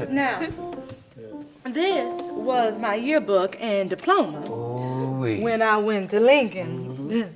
Now, this was my yearbook and diploma when I went to Lincoln.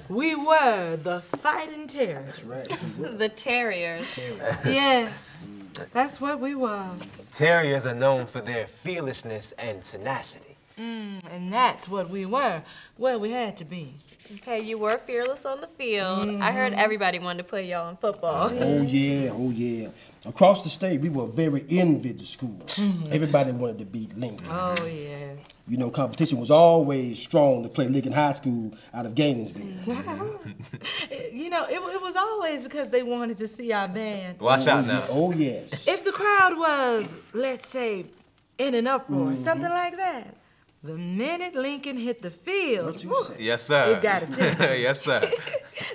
We were the Fighting Terriers. That's right. The Terriers. Yes, that's what we was. Terriers are known for their fearlessness and tenacity. And that's what we were. Well, we had to be. Okay, you were fearless on the field. I heard everybody wanted to play y'all in football. Oh yeah. Across the state, we were very envied the school. Everybody wanted to beat Lincoln. Oh, yeah. You know, competition was always strong to play Lincoln High School out of Gainesville. You know, it was always because they wanted to see our band. Watch out now. Oh, yes. If the crowd was, let's say, in an uproar, something like that, the minute Lincoln hit the field, What you say? Yes, sir. it got attention. Yes, sir.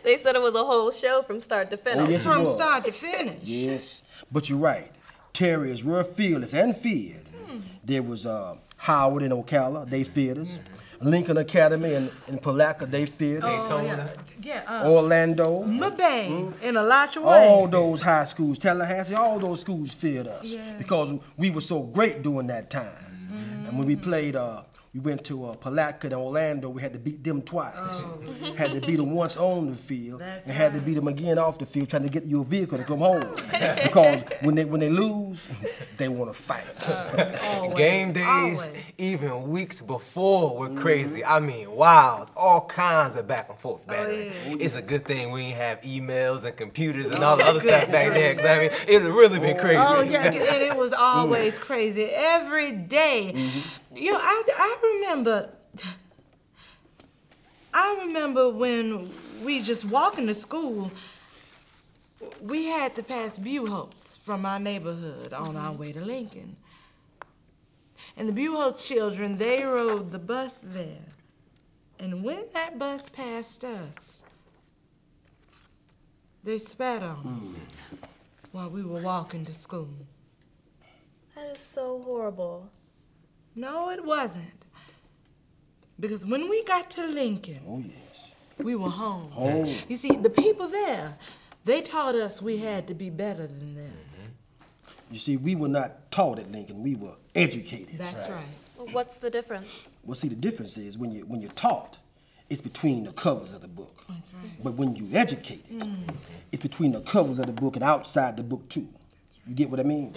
They said it was a whole show from start to finish. Oh, yes, it From was. start to finish. Yes, but you're right. Terriers were fearless and feared. There was Howard in Ocala, they feared us. Lincoln Academy in Palatka, they feared us. Oh, yeah. Orlando. Mabang in Alachua. All those high schools, Tallahassee, all those schools feared us because we were so great during that time. And when we played, we went to Palatka and Orlando, we had to beat them twice. Had to beat them once on the field, and had to beat them again off the field, trying to get your vehicle to come home. Because when they lose, they want to fight. Game days, even weeks before, were crazy. I mean, wild. All kinds of back and forth battling. It's a good thing we didn't have emails and computers and all the other stuff back there. 'Cause I mean, it would really been crazy. Oh, yeah, and it was always crazy. Every day. You know, I remember when we just walking to school, we had to pass Buchholz from our neighborhood on our way to Lincoln. And the Buchholz children, they rode the bus there. And when that bus passed us, they spat on us while we were walking to school. That is so horrible. No, it wasn't. Because when we got to Lincoln, we were home. You see, the people there, they taught us we had to be better than them. You see, we were not taught at Lincoln, we were educated. That's right. Well, what's the difference? Well, see, the difference is when you're taught, it's between the covers of the book. That's right. But when you're educated, it's between the covers of the book and outside the book too. You get what I mean?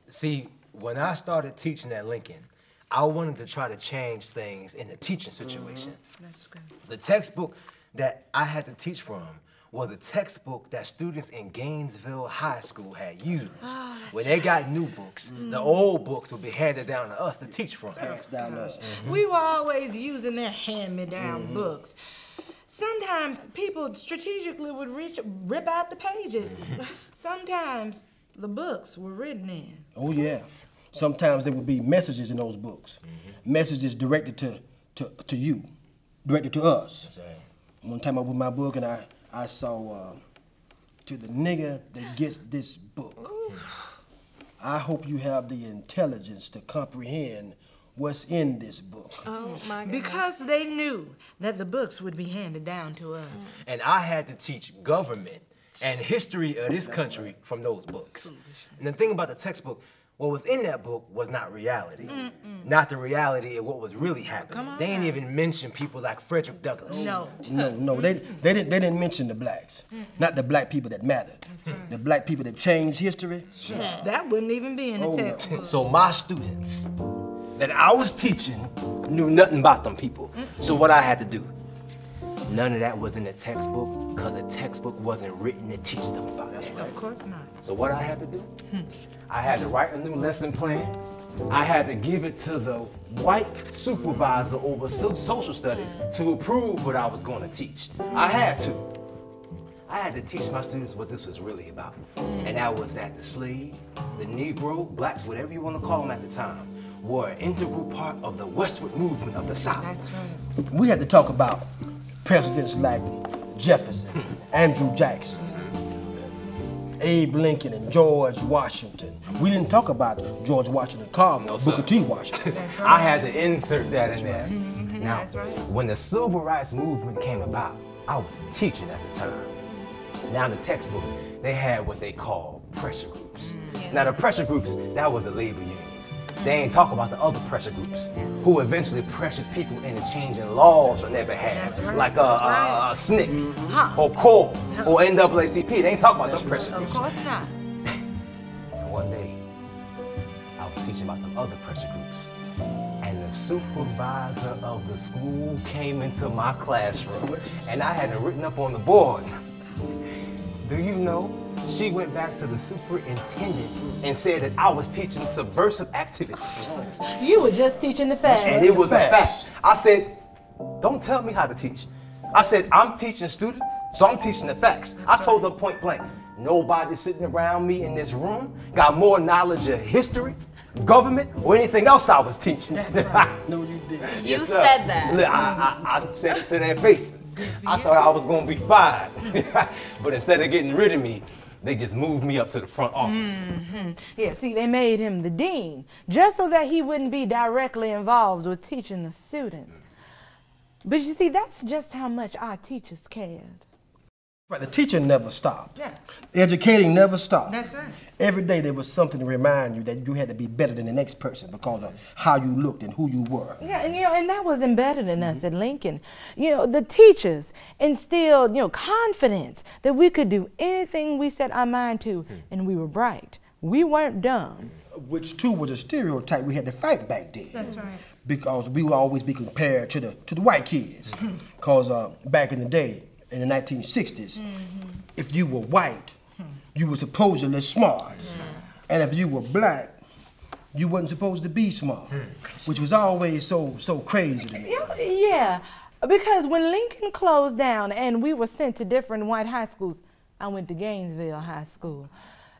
See, when I started teaching at Lincoln, I wanted to try to change things in the teaching situation. That's good. The textbook that I had to teach from was a textbook that students in Gainesville High School had used. When they got new books, the old books would be handed down to us to teach from. We were always using their hand-me-down books. Sometimes people strategically would rip out the pages. Sometimes the books were written in. Oh, yeah. Sometimes there would be messages in those books. Messages directed to you, directed to us. That's right. One time I was with my book and I saw, to the nigger that gets this book. I hope you have the intelligence to comprehend what's in this book. Oh, my goodness. Because they knew that the books would be handed down to us. And I had to teach government and history of this country from those books. And the thing about the textbook, what was in that book was not reality. Not the reality of what was really happening. They didn't even mention people like Frederick Douglass. No. No, they didn't mention the blacks. Not the black people that mattered. The black people that changed history. That wouldn't even be in the textbook. So my students that I was teaching knew nothing about them people. So what I had to do, none of that was in the textbook because the textbook wasn't written to teach them about that. Of course not. So what I had to do, I had to write a new lesson plan. I had to give it to the white supervisor over social studies to approve what I was going to teach. I had to teach my students what this was really about. And that was that the slave, the Negro, blacks, whatever you want to call them at the time, were an integral part of the westward movement of the South. That's right. We had to talk about presidents like Jefferson, Andrew Jackson, Abe Lincoln, and George Washington. We didn't talk about George Washington Carver, Booker T. Washington. I had to insert that in there. Now, That's right. when the Civil Rights Movement came about, I was teaching at the time. Now in the textbook, they had what they call pressure groups. Now the pressure groups, that was the labor unions. They ain't talk about the other pressure groups who eventually pressured people into changing laws on their behalf, like SNCC or CORE or NAACP. They ain't talk about those pressure groups. Of course not. And one day, I was teaching about the other pressure groups, and the supervisor of the school came into my classroom, and I had it written up on the board. Do you know, she went back to the superintendent and said that I was teaching subversive activities. You were just teaching the facts. And it was a fact. I said, don't tell me how to teach. I said, I'm teaching students, so I'm teaching the facts. I told them point blank, nobody sitting around me in this room got more knowledge of history, government, or anything else I was teaching. That's right. No, you did. You said that. Look, I said it to their face. I thought I was gonna be fired. But instead of getting rid of me, they just moved me up to the front office. Yeah, see, they made him the dean, just so that he wouldn't be directly involved with teaching the students. But you see, that's just how much our teachers cared. Right, the teaching never stopped. Yeah. Educating never stopped. That's right. Every day there was something to remind you that you had to be better than the next person because of how you looked and who you were. Yeah, and and that was embedded in us at Lincoln. The teachers instilled, confidence that we could do anything we set our mind to, and we were bright. We weren't dumb. Which too was a stereotype we had to fight back then. That's right. Because we would always be compared to the white kids. Because back in the day, in the 1960s, if you were white, you were supposedly smart. And if you were black, you wasn't supposed to be smart, which was always so crazy to me. Yeah, because when Lincoln closed down and we were sent to different white high schools, I went to Gainesville High School.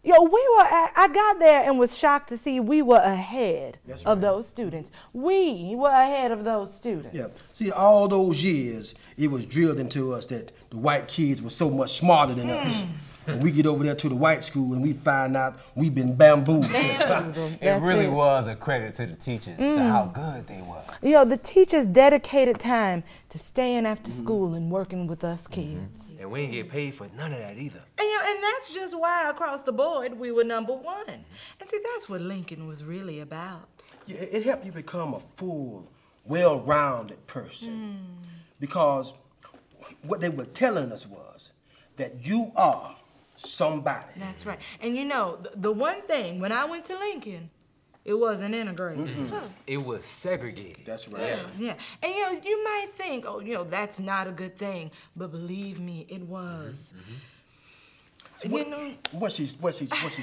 I got there and was shocked to see we were ahead of those students. We were ahead of those students. Yeah. See, all those years, it was drilled into us that the white kids were so much smarter than us. And we get over there to the white school and we find out we've been bamboozled. It really was a credit to the teachers, to how good they were. The teachers dedicated time to staying after school and working with us kids. And we didn't get paid for none of that either. And that's just why across the board we were #1. And see, that's what Lincoln was really about. Yeah, it helped you become a full, well-rounded person. Because what they were telling us was that you are somebody. That's right. And the one thing, when I went to Lincoln, it wasn't integrated. It was segregated. That's right. Yeah. And you might think, that's not a good thing, but believe me, it was. What she's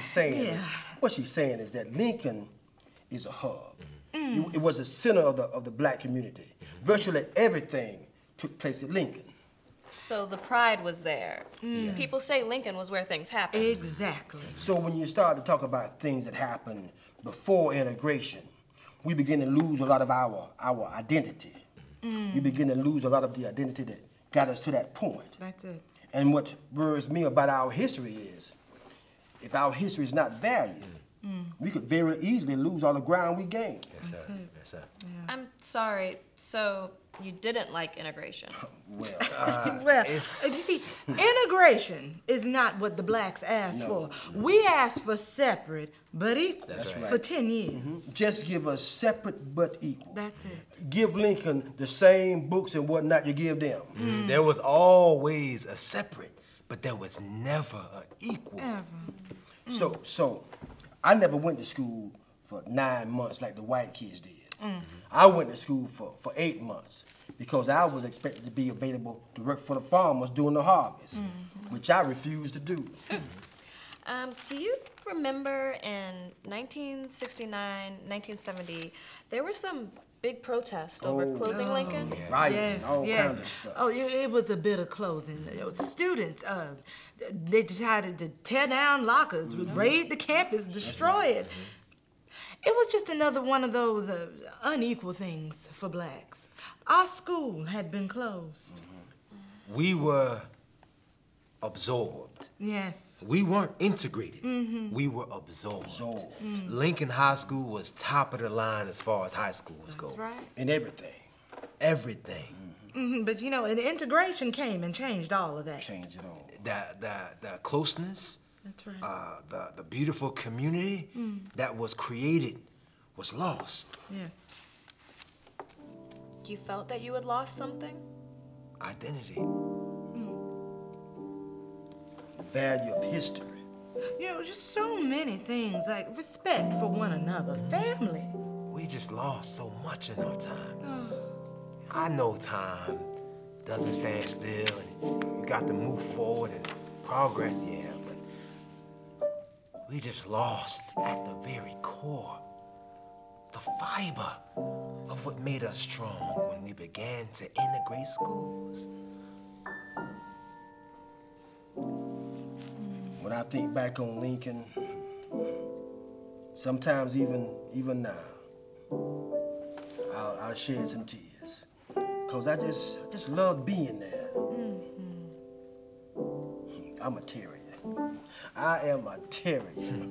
saying is that Lincoln is a hub. It was the center of the black community. Virtually everything took place at Lincoln. So the pride was there. People say Lincoln was where things happened. Exactly. So when you start to talk about things that happened before integration, we begin to lose a lot of our identity. We begin to lose a lot of the identity that got us to that point. That's it. And what worries me about our history is, if our history is not valued, we could very easily lose all the ground we gained. Yes, sir. Yes, sir. Yeah. I'm sorry, so you didn't like integration? Well, you see, integration is not what the blacks asked for. We asked for separate but equal for 10 years. Just give us separate but equal. That's it. Give Lincoln the same books and whatnot you give them. There was always a separate, but there was never an equal. Ever. So I never went to school for 9 months like the white kids did. I went to school for 8 months because I was expected to be available to work for the farmers during the harvest, which I refused to do. Do you remember in 1969, 1970, there were some big protests over closing Lincoln? Riots and all kinds of stuff. Oh, it was a bit of closing. Students, they decided to tear down lockers, raid the campus, destroy it. It was just another one of those unequal things for blacks. Our school had been closed. We were absorbed. Yes. We weren't integrated. We were absorbed. Lincoln High School was top of the line as far as high schools go. That's right. And everything. But and integration came and changed all of that. Changed it all. The closeness, That's right. The beautiful community that was created was lost. Yes. You felt that you had lost something? Identity. The value of history. You know, just so many things, like respect for one another, family. We just lost so much in our time. I know time doesn't stand still, and you got to move forward and progress, yeah, but we just lost at the very core the fiber of what made us strong when we began to integrate schools. When I think back on Lincoln, sometimes even now, I'll shed some tears. Cause I just love being there. I'm a terrier. I am a terrier.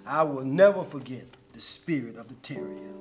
I will never forget the spirit of the terrier.